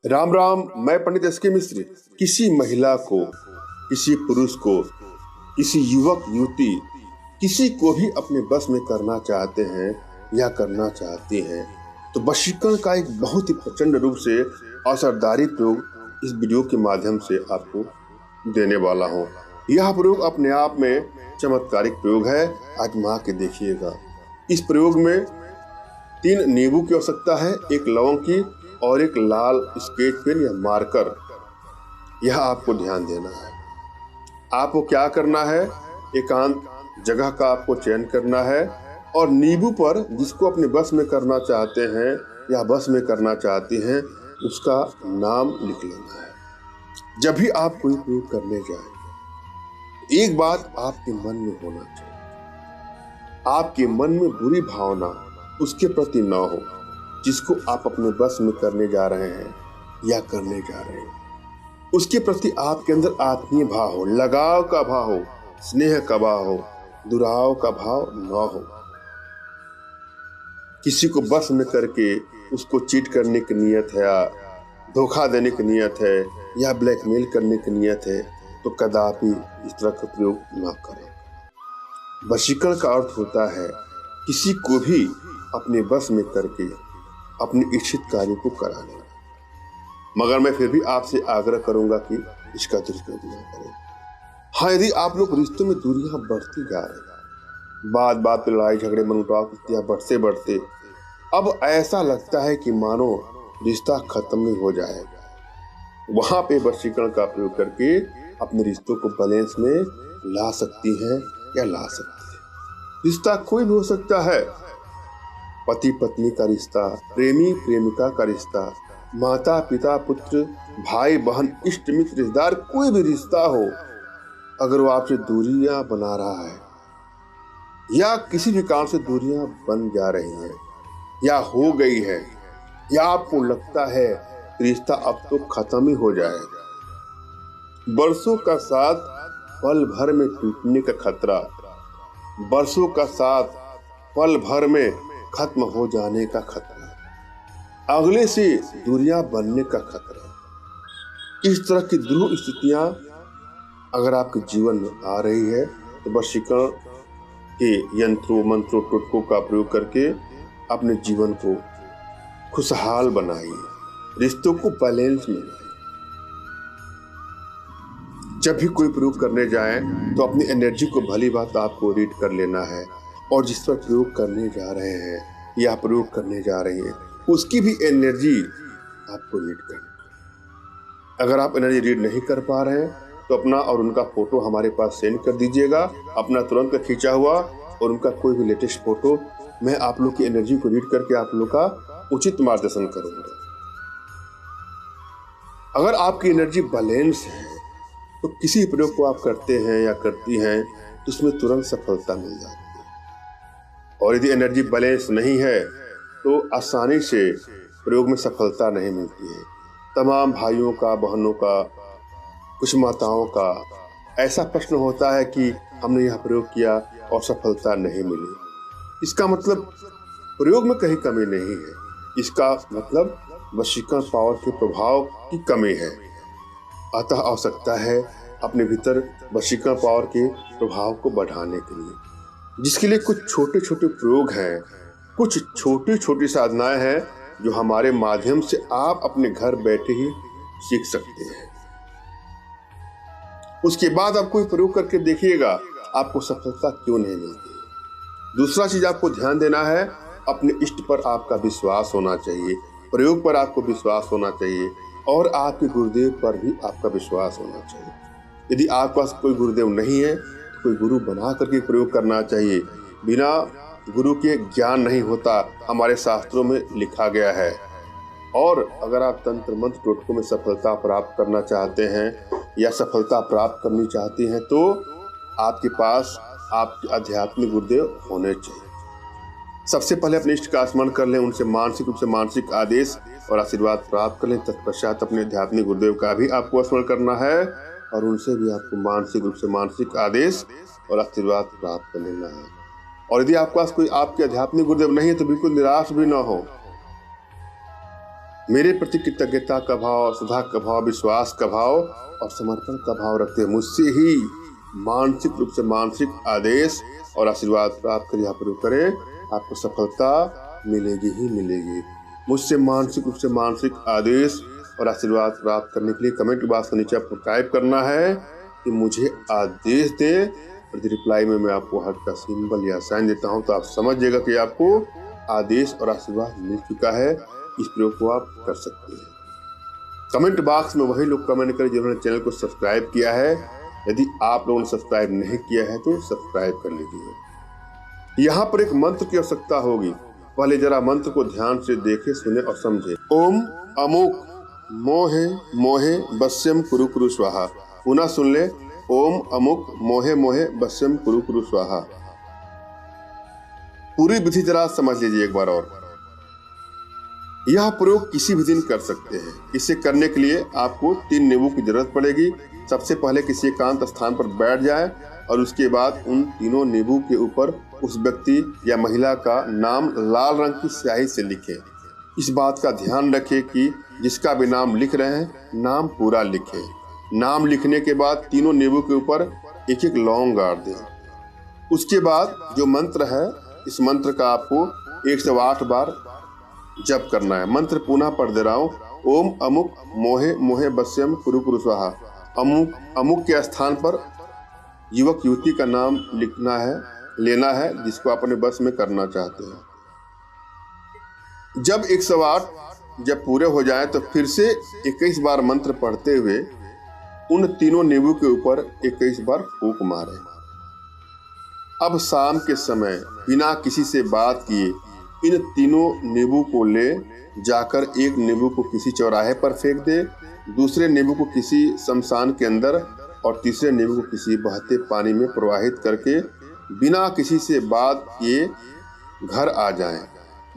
राम राम। मैं पंडित एस.के. मिश्र किसी महिला को, किसी पुरुष को, किसी युवक युवती, किसी को भी अपने बस में करना चाहते हैं या करना चाहती हैं तो वशीकरण का एक बहुत ही प्रचंड रूप से असरदारी प्रयोग इस वीडियो के माध्यम से आपको देने वाला हूं। यह प्रयोग अपने आप में चमत्कारिक प्रयोग है, आजमा के देखिएगा। इस प्रयोग में 3 नींबू की आवश्यकता है, 1 लौंग की और 1 लाल स्केच पेन या मार्कर। यह आपको ध्यान देना है। आपको क्या करना है, एकांत जगह का आपको चयन करना है और नींबू पर जिसको अपने बस में करना चाहते हैं या बस में करना चाहती हैं उसका नाम लिख लेना है। जब भी आप कोई प्रयोग करने जाए, एक बात आपके मन में होना चाहिए, आपके मन में बुरी भावना उसके प्रति न हो जिसको आप अपने बस में करने जा रहे हैं या करने जा रहे हैं। उसके प्रति आपके अंदर आत्मीय भाव हो, लगाव का भाव हो, स्नेह का भाव हो, दुराव का भाव न हो। किसी को बस में करके उसको चीट करने की नियत है या धोखा देने की नियत है या ब्लैकमेल करने की नियत है तो कदापि इस तरह का प्रयोग न करें। वशीकरण का अर्थ होता है किसी को भी अपने बस में करके अपने इच्छित कार्य को कराने। मगर मैं फिर भी आपसे आग्रह करूंगा कि इसका दुरुपयोग न करें। हाँ, यदि आप लोग रिश्तों में दूरियां बढ़ती जा रही हैं, बात बात पे लड़ाई झगड़े मनमुटाव बढ़ते बढ़ते अब ऐसा लगता है कि मानो रिश्ता खत्म नहीं हो जाएगा, वहां पे वशीकरण का प्रयोग करके अपने रिश्तों को बैलेंस में ला सकती हैं या ला सकती है। रिश्ता कोई भी हो सकता है, पति पत्नी का रिश्ता, प्रेमी प्रेमिका का रिश्ता, माता पिता पुत्र, भाई बहन, इष्ट मित्र, रिश्तेदार, कोई भी रिश्ता हो, अगर वो आपसे दूरियां बना रहा है या किसी भी कारण से दूरियां बन जा रही हैं या हो गई है या आपको लगता है रिश्ता अब तो खत्म ही हो जाएगा, बरसों का साथ पल भर में टूटने का खतरा, बरसों का साथ पल भर में खत्म हो जाने का खतरा, अगले से दूरियां बनने का खतरा। इस तरह की दुरूह स्थितियां अगर आपके जीवन में आ रही है तो वशीकरण के यंत्रों मंत्रों टोटकों का प्रयोग करके अपने जीवन को खुशहाल बनाइए, रिश्तों को बैलेंस में लाइए। जब भी कोई प्रयोग करने जाएं तो अपनी एनर्जी को भली बात आपको रीड कर लेना है और जिस पर प्रयोग करने जा रहे हैं या प्रयोग करने जा रही हैं उसकी भी एनर्जी आपको रीड करनी है। अगर आप एनर्जी रीड नहीं कर पा रहे हैं तो अपना और उनका फोटो हमारे पास सेंड कर दीजिएगा, अपना तुरंत का खींचा हुआ और उनका कोई भी लेटेस्ट फोटो। मैं आप लोग की एनर्जी को रीड करके आप लोग का उचित मार्गदर्शन करूंगा। अगर आपकी एनर्जी बैलेंस है तो किसी प्रयोग को आप करते हैं या करती हैं तो उसमें तुरंत सफलता मिल जाती है। और यदि एनर्जी बैलेंस नहीं है तो आसानी से प्रयोग में सफलता नहीं मिलती है। तमाम भाइयों का, बहनों का, कुछ माताओं का ऐसा प्रश्न होता है कि हमने यह प्रयोग किया और सफलता नहीं मिली। इसका मतलब प्रयोग में कहीं कमी नहीं है, इसका मतलब वशीकरण पावर के प्रभाव की कमी है। अतः आवश्यकता है अपने भीतर वशीकरण पावर के प्रभाव को बढ़ाने के लिए, जिसके लिए कुछ छोटे छोटे प्रयोग हैं, कुछ छोटी छोटी साधनाएं हैं जो हमारे माध्यम से आप अपने घर बैठे ही सीख सकते हैं। उसके बाद आप कोई प्रयोग करके देखिएगा आपको सफलता क्यों नहीं मिलती। दूसरा चीज आपको ध्यान देना है, अपने इष्ट पर आपका विश्वास होना चाहिए, प्रयोग पर आपको विश्वास होना चाहिए और आपके गुरुदेव पर भी आपका विश्वास होना चाहिए। यदि आपके पास कोई गुरुदेव नहीं है तो कोई गुरु बना करके प्रयोग करना चाहिए। बिना गुरु के ज्ञान नहीं होता, हमारे शास्त्रों में लिखा गया है। और अगर आप तंत्र मंत्र टोटकों में सफलता प्राप्त करना चाहते हैं या सफलता प्राप्त करनी चाहती हैं तो आपके पास आपके आध्यात्मिक गुरुदेव होने चाहिए। सबसे पहले अपने इष्ट का स्मरण कर लें, उनसे मानसिक रूप से मानसिक आदेश और आशीर्वाद प्राप्त कर लें। तत्पश्चात अपने आध्यात्मिक गुरुदेव का भी आपको स्मरण करना है और उनसे भी आपको मानसिक रूप से मानसिक आदेश और आशीर्वाद प्राप्त कर लेना है। और यदि आपके पास कोई आपके आध्यात्मिक गुरुदेव नहीं है तो बिल्कुल निराश भी ना हो। मेरे प्रति कृतज्ञता का भाव, श्रद्धा का भाव, विश्वास का भाव और समर्पण का भाव रखते हैं। मुझसे ही मानसिक रूप से मानसिक आदेश और आशीर्वाद प्राप्त कर यहाँ प्रयोग करें, आपको सफलता मिलेगी ही मिलेगी। मुझसे मानसिक रूप से मानसिक आदेश और आशीर्वाद प्राप्त करने के लिए कमेंट बॉक्स के नीचे आपको टाइप करना है कि मुझे आदेश दें, और रिप्लाई में मैं आपको हार्ट का सिंबल या साइन देता हूं तो आप समझ जाएगा कि आपको आदेश और आशीर्वाद मिल चुका है। इस प्रयोग को आप कर सकते हैं। कमेंट बॉक्स में वही लोग कमेंट करें जिन्होंने चैनल को सब्सक्राइब किया है। यदि आप लोगों ने सब्सक्राइब नहीं किया है तो सब्सक्राइब कर लीजिए। यहाँ पर एक मंत्र की आवश्यकता होगी, पहले जरा मंत्र को ध्यान से देखें, सुने और समझे। ओम अमुक मोहे मोहे बस्यम कुरु कुरु स्वाहा। पुनः सुन ले, ओम अमुक मोहे मोहे बस्यम कुरु कुरु स्वाहा। पूरी विधि जरा समझ लीजिए एक बार और। यह प्रयोग किसी भी दिन कर सकते हैं। इसे करने के लिए आपको 3 नींबू की जरूरत पड़ेगी। सबसे पहले किसी एकांत स्थान पर बैठ जाए और उसके बाद उन तीनों नींबू के ऊपर उस व्यक्ति या महिला का नाम लाल रंग की स्याही से लिखें। इस बात का ध्यान रखें कि जिसका भी नाम लिख रहे हैं नाम पूरा लिखें। नाम लिखने के बाद तीनों नींबू के ऊपर एक एक लौंग गाड़ दें। उसके बाद जो मंत्र है, इस मंत्र का आपको 108 बार जप करना है। मंत्र पुनः पढ़ दे रहा हूँ। ओम अमुक मोहे मोहे बस्यम कुरु कुरु स्वाहा। अमुक अमुक के स्थान पर युवक युवती का नाम लिखना है, लेना है, जिसको आप अपने बस में करना चाहते हैं। जब 108 जब पूरे हो जाए तो फिर से 21 बार मंत्र पढ़ते हुए उन तीनों नींबू के ऊपर 21 बार फूंक मारे। अब शाम के समय बिना किसी से बात किए इन तीनों नींबू को ले जाकर एक नींबू को किसी चौराहे पर फेंक दे, दूसरे नींबू को किसी शमशान के अंदर और तीसरे नींबू को किसी बहते पानी में प्रवाहित करके बिना किसी से बात किए घर आ जाएं।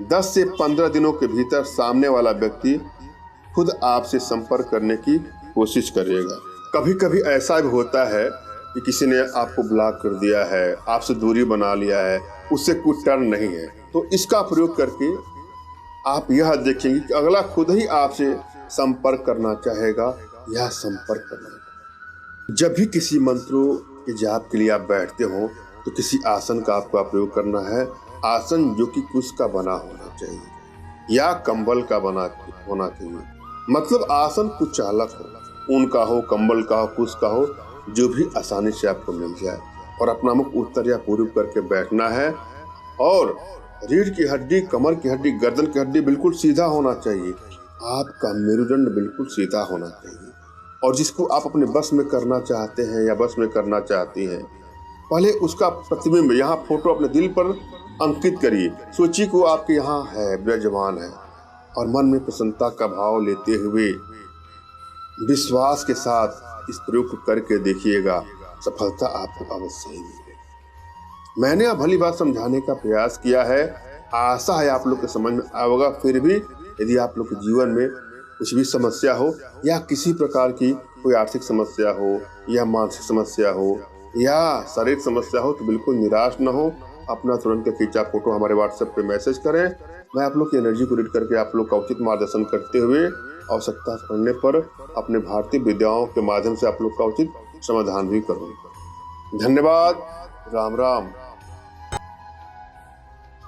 10 से 15 दिनों के भीतर सामने वाला व्यक्ति खुद आपसे संपर्क करने की कोशिश करेगा। कभी कभी ऐसा भी होता है कि किसी ने आपको ब्लॉक कर दिया है, आपसे दूरी बना लिया है, उससे कुछ टर्न नहीं है, तो इसका प्रयोग करके आप यह देखेंगे कि अगला खुद ही आपसे संपर्क करना चाहेगा या संपर्क करना। जब भी किसी मंत्रों के जाप के लिए आप बैठते हो तो किसी आसन का आपको प्रयोग करना है। आसन जो कि कुश का बना होना चाहिए या कंबल का बना होना चाहिए। मतलब आसन कुछ चालक हो, ऊन का हो, कंबल का हो, कुश का हो, जो भी आसानी से आपको मिल जाए, और अपना मुख उत्तर या पूर्व करके बैठना है। और रीढ़ की हड्डी, कमर की हड्डी, गर्दन की हड्डी बिल्कुल सीधा होना चाहिए। आपका मेरुदंड बिल्कुल सीधा होना चाहिए। और जिसको आप अपने बस में करना चाहते हैं या बस में करना चाहती हैं, पहले उसका प्रतिबिंब यहाँ फोटो अपने दिल पर अंकित करिए। सोचिए को आपके यहाँ है, विराजमान है, और मन में प्रसन्नता का भाव लेते हुए विश्वास के साथ इस प्रयोग को करके देखिएगा, सफलता आपको अवश्य ही मिलेगी। मैंने अब भली बात समझाने का प्रयास किया है, आशा है आप लोग को समझ में आएगा। फिर भी यदि आप लोग के जीवन में कुछ भी समस्या हो या किसी प्रकार की कोई आर्थिक समस्या हो या मानसिक समस्या हो या शारीरिक समस्या हो तो बिल्कुल निराश न हो। अपना तुरंत का खींचा फोटो हमारे व्हाट्सएप पे मैसेज करें। मैं आप लोग की एनर्जी को रीड करके आप लोग का उचित मार्गदर्शन करते हुए आवश्यकता पड़ने पर अपने भारतीय विद्याओं के माध्यम से आप लोग का उचित समाधान भी करूँगा। धन्यवाद। राम राम।